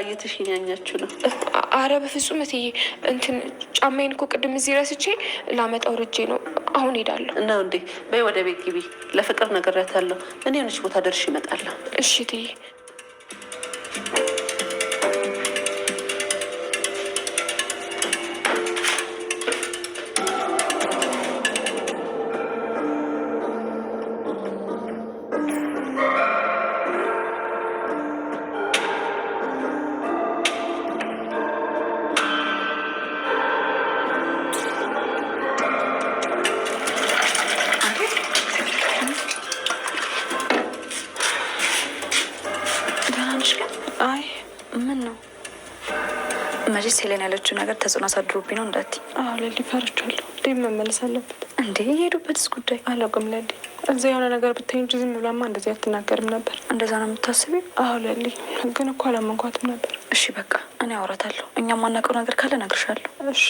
እየተሸኛኛችሁ ነው? አረ በፍጹም እትዬ፣ እንትን ጫማዬን እኮ ቅድም እዚህ ረስቼ ላመጣው ርጄ ነው። አሁን ሄዳለሁ። እና እንዴ በይ ወደ ቤት ግቢ። ለፍቅር ነግሬያታለሁ። እኔ የሆነች ቦታ ደርሼ እመጣለሁ። እሺ እትዬ። መቼስ ሄለን ያለችው ነገር ተጽዕኖ አሳድሮብኝ ነው እንዳትዪ። ለሊ ፈርቻለሁ። ዴም መመለስ አለበት እንዴ? የሄዱበትስ ጉዳይ አላውቅም። ለሊ እዚያ የሆነ ነገር ብታይ እንጂ ዝም ብላማ እንደዚህ አትናገርም ነበር። እንደዛ ነው የምታስቢው? ለሊ ግን እኮ አላመንኳትም ነበር። እሺ በቃ እኔ አወራታለሁ። እኛ ማናውቀው ነገር ካለ እነግርሻለሁ። እሺ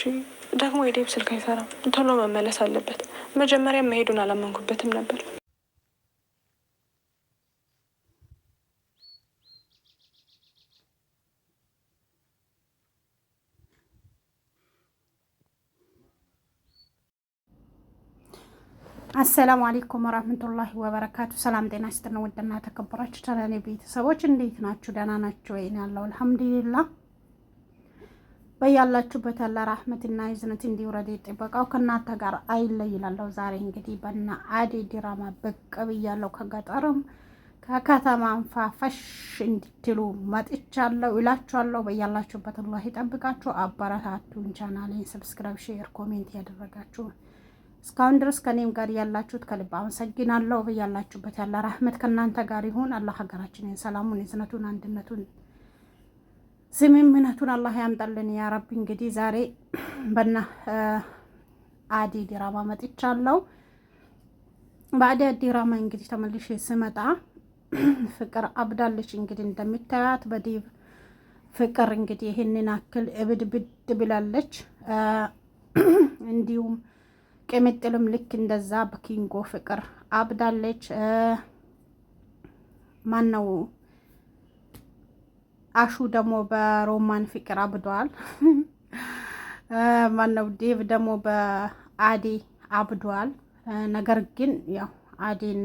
ደግሞ የዴብ ስልክ አይሰራም። ቶሎ መመለስ አለበት። መጀመሪያ መሄዱን አላመንኩበትም ነበር። አሰላሙ አለይኩም ወራህመቱላሂ ወበረካቱ። ሰላም ጤና ይስጥልን። ውድና ተከበራችሁ ቻናሌ ቤተሰቦች እንዴት ናችሁ? ደህና ናችሁ ወይ? እኔ ያለው አልሐምዱሊላህ። በያላችሁበት ያለ ረህመትና እዝነት እንዲወረድ ጥበቃው ከእናንተ ጋር አይለይ ይላለው። ዛሬ እንግዲህ በእነ አደይ ድራማ ብቅ ብያለሁ። ከገጠርም ከከተማም ፋፈሽ እንድትሉ መጥቻለሁ እላችኋለሁ። በያላችሁበት አላህ ይጠብቃችሁ። አበረታቱን። ቻናሌን ሰብስክራይብ፣ ሼር፣ ኮሜንት ያደረጋችሁ እስካሁን ድረስ ከኔም ጋር ያላችሁት ከልብ አመሰግናለሁ። በያላችሁበት ያለ ረህመት ከእናንተ ጋር ይሁን። አላህ ሀገራችንን ሰላሙን፣ እዝነቱን፣ አንድነቱን፣ ስምምነቱን አላህ ያምጣልን ያ ረቢ። እንግዲህ ዛሬ በእነ አደይ ድራማ መጥቻለሁ። በአደይ ድራማ እንግዲህ ተመልሼ ስመጣ ፍቅር አብዳለች። እንግዲህ እንደምታዩት በዴቭ ፍቅር እንግዲህ ይህንን አክል እብድብድ ብላለች። እንዲሁም ቅምጥልም ልክ እንደዛ በኪንጎ ፍቅር አብዳለች። ማነው አሹ ደግሞ በሮማን ፍቅር አብዷል። ማነው ዴቭ ደግሞ በአደይ አብዷል። ነገር ግን ያው አደይን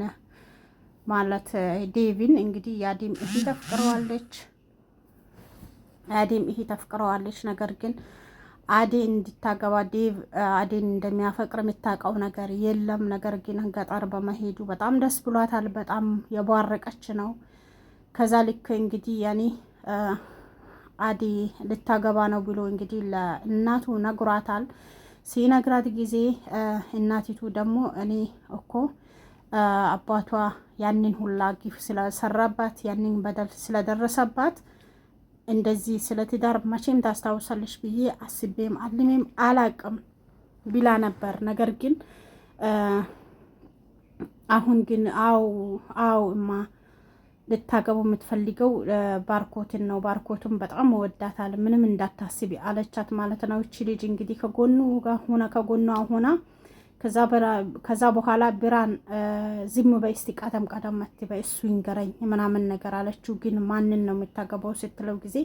ማለት ዴቪን እንግዲህ የአደይም ይሄ ተፍቅረዋለች። አደይም ይሄ ተፍቅረዋለች። ነገር ግን አደይ እንድታገባ ዴቭ አደይን እንደሚያፈቅር የምታውቀው ነገር የለም። ነገር ግን ገጠር በመሄዱ በጣም ደስ ብሏታል። በጣም የቧረቀች ነው። ከዛ ልክ እንግዲህ ያኔ አደይ ልታገባ ነው ብሎ እንግዲህ ለእናቱ ነግሯታል። ሲነግራት ጊዜ እናቲቱ ደግሞ እኔ እኮ አባቷ ያንን ሁላ ግፍ ስለሰራባት ያንን በደል ስለደረሰባት እንደዚህ ስለ ትዳር መቼም ታስታውሳለች ብዬ አስቤም አልሜም አላቅም ቢላ ነበር። ነገር ግን አሁን ግን አው እማ ልታገቡ የምትፈልገው ባርኮትን ነው። ባርኮትን በጣም ወዳታል። ምንም እንዳታስቢ አለቻት ማለት ነው። እቺ ልጅ እንግዲህ ከጎኗ ሆና ከዛ በኋላ ብራን ዝም በይ እስቲ ቀደም አትበይ እሱ ይንገረኝ ምናምን ነገር አለችው። ግን ማንን ነው የምታገባው ስትለው ጊዜ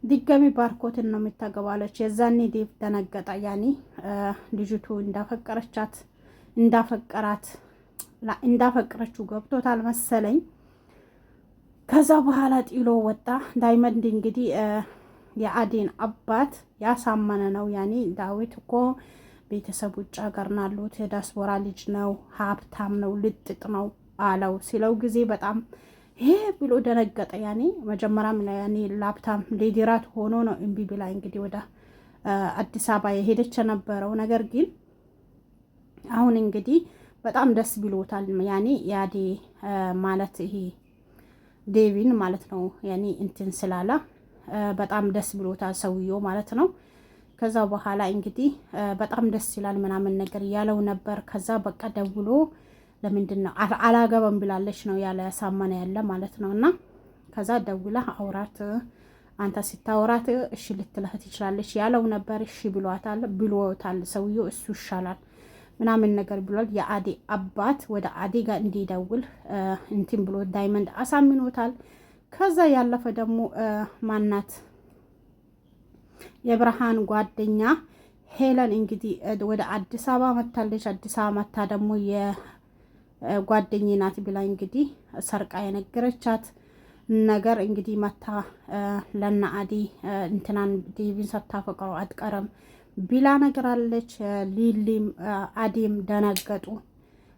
ድጋሚ ባርኮትን ነው የምታገባው አለች። የዛኔ ዴቭ ደነገጠ። ያኔ ልጅቱ እንዳፈቀረችው ገብቶታል መሰለኝ። ከዛ በኋላ ጥሎ ወጣ። ዳይመንድ እንግዲህ የአደይን አባት ያሳመነ ነው። ያኔ ዳዊት እኮ ቤተሰብ ውጭ ሀገር ናሉት፣ ዲያስፖራ ልጅ ነው፣ ሀብታም ነው፣ ልጥጥ ነው አለው ሲለው ጊዜ በጣም ይሄ ብሎ ደነገጠ። ያኔ መጀመሪያም ያኔ ላፕታም ሌዲራት ሆኖ ነው እምቢ ብላ እንግዲህ ወደ አዲስ አበባ የሄደች የነበረው። ነገር ግን አሁን እንግዲህ በጣም ደስ ብሎታል። ያኔ የአደይ ማለት ይሄ ዴቪን ማለት ነው ያኔ እንትን ስላላ በጣም ደስ ብሎታል ሰውየው ማለት ነው። ከዛ በኋላ እንግዲህ በጣም ደስ ይላል ምናምን ነገር ያለው ነበር። ከዛ በቃ ደውሎ ለምንድን ነው አላገባም ብላለች ነው ያለ ያሳመነ ያለ ማለት ነው። እና ከዛ ደውላ አውራት አንተ ስታወራት እሺ ልትልህ ትችላለች ያለው ነበር። እሺ ብሎታል ሰውየው። እሱ ይሻላል ምናምን ነገር ብሏል። የአደይ አባት ወደ አደይ ጋር እንዲደውል እንትን ብሎ ዳይመንድ አሳምኖታል። ከዛ ያለፈ ደግሞ ማናት የብርሃን ጓደኛ ሄለን እንግዲህ ወደ አዲስ አበባ መታለች። አዲስ አበባ መታ ደግሞ የጓደኛዬ ናት ብላ እንግዲህ ሰርቃ የነገረቻት ነገር እንግዲህ መታ ለና አዲ እንትናን ዴቪን ሳታፈቅረው አትቀርም ቢላ ነገራለች። ሊሊም አዲም ደነገጡ።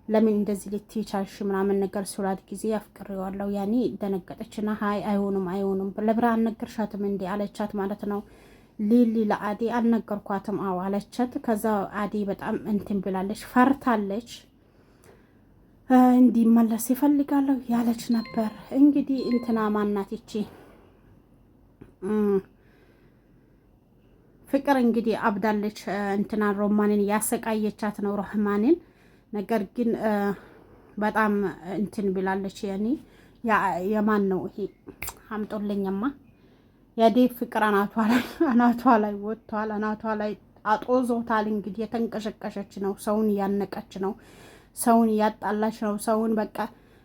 ለምን እንደዚህ ልትይቻልሽ ምናምን ነገር ስላት ጊዜ ያፍቅሬዋለሁ ያኔ ደነገጠችና ሀይ አይሆንም ለብርሃን ነገርሻትም እንዴ አለቻት ማለት ነው። ሊሊ ለአዲ አልነገርኳትም አዎ አለቻት። ከዛ አዲ በጣም እንትን ብላለች፣ ፈርታለች። እንዲመለስ ይፈልጋለሁ ያለች ነበር። እንግዲህ እንትና ማናት ይቺ ፍቅር እንግዲህ አብዳለች። እንትና ሮማንን ያሰቃየቻት ነው ሮህማንን። ነገር ግን በጣም እንትን ብላለች። ያኔ የማን ነው ይሄ አምጦልኝማ የዴቭ ፍቅር አናቷ ላይ ወጥቷል። አናቷ ላይ አጦዞታል። እንግዲህ የተንቀሸቀሸች ነው። ሰውን እያነቀች ነው። ሰውን እያጣላች ነው። ሰውን በቃ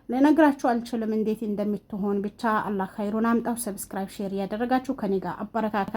ልነግራችሁ አልችልም እንዴት እንደምትሆን። ብቻ አላህ ኸይሩን አምጣው። ሰብስክራይብ ሼር እያደረጋችሁ ከኔ ጋር አበረታታ።